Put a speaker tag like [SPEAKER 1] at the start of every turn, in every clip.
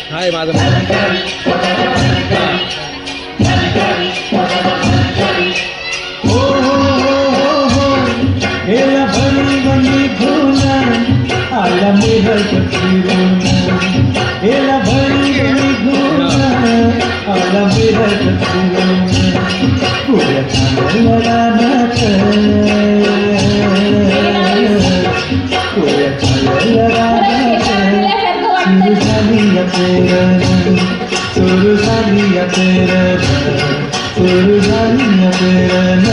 [SPEAKER 1] हाय माझं
[SPEAKER 2] आला मेरा कचरोना एला भरी भरी घोना आला मेरा कचरोना पुऱ्या खाण्याला नाच पुऱ्या खाण्याला नाच सुरू झाली या तेरण सुरू झाली या तेरण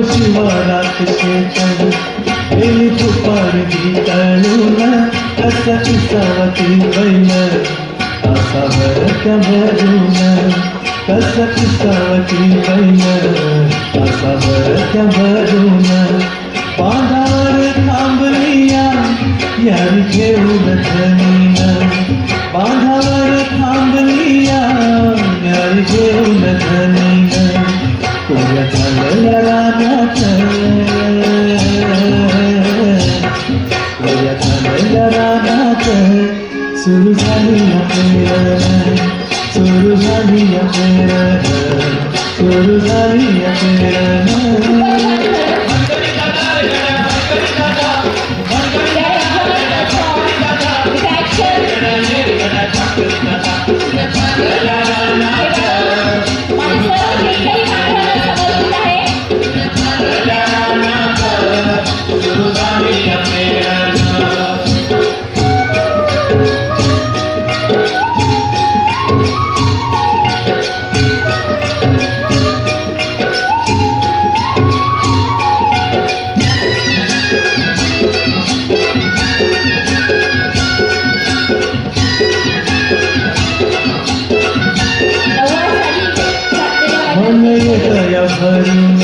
[SPEAKER 2] शिवारात शेतन गेली दुपार गीताळून कसा किसावती बैल असा भरत्या भरून कसा किसावती बैल असा भरत्या भरून बांधावर थांबलिया यारी घेऊन धनीन बांधावर थांबलिया यारी घेऊन धनीन पुऱ्या खाण्याला नाच पुऱ्या खाण्याला नाच सुरू झाली या पेरण सुरू झाली या पेरण सुरू झाली या पेरण मन येतया भरून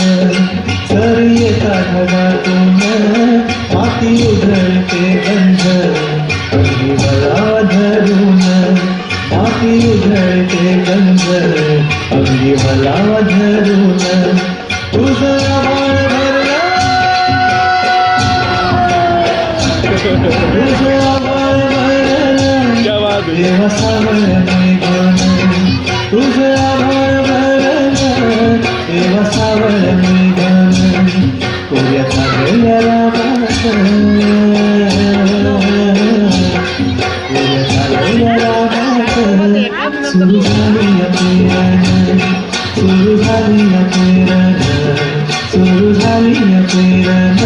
[SPEAKER 2] सर येता ढगातून माती उधळते गंध अगदी मला धरून माती उधळते गंध अगदी मला धरून तुझं आभाळ भरलं तुझं आभाळ भरलं देवा सावळणे गण तुझं आभाळ देवा सावळणे गण पुऱ्या खाण्याला नाच पुऱ्या खाण्याला नाच सुरू झाली या पेरण सुरू झाली या पेरण सुरू झाली या पेरण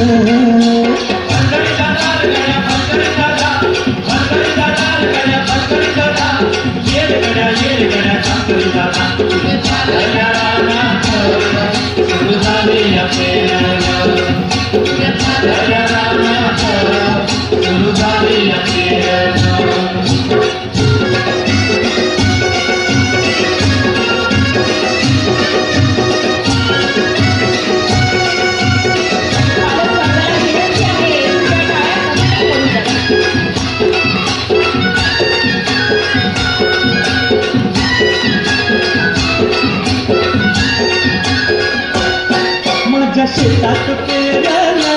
[SPEAKER 2] माझ्या शेतात पेरला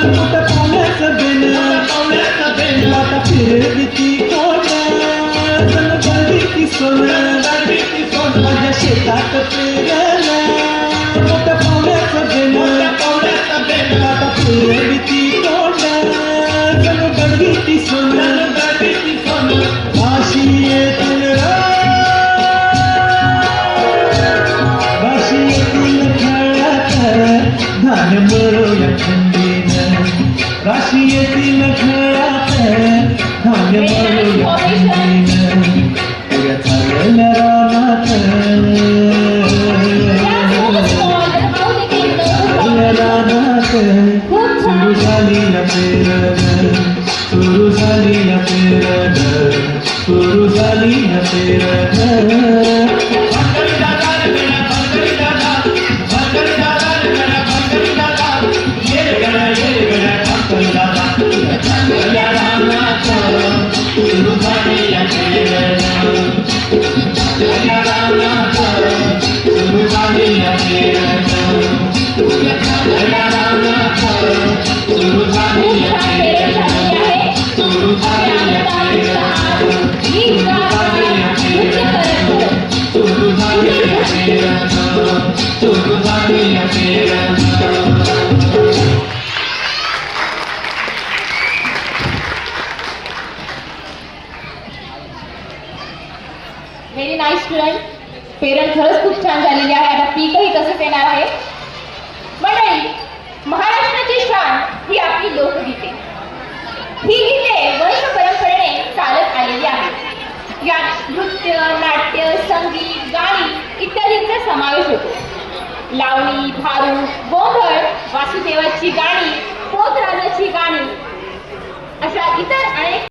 [SPEAKER 2] मोठं पाण्याचं बेन आता फिरली ती कोणा गळली ती सोनं शेतात पेरला मोठं पाण्याचं बेन धान्य मळूया थंडीनं राशी येतील खेळात धान्य मळूया थंडीनं उद्या चालल्या रानात चालल्या रानात सुरू झाली या पेरण सुरू झाली या पेरण सुरू झाली या पेरण
[SPEAKER 3] व्हेरी नाईस स्टुडंट. पेरण खरंच खूप छान झालेली आहे. आता पीकही तसंच येणार आहे. मंडळी, महाराष्ट्राची शान ही आपली लोकगीते. ही गीते वर्ष परंपरेने चालत आलेली आहेत. यात नृत्य, नाट्य, संगीत, गाणी इत्यादींचा समावेश होतो. लावणी, भारूड, गोंधळ, वासुदेवाची गाणी, पोतराजाची गाणी अशा इतर अनेक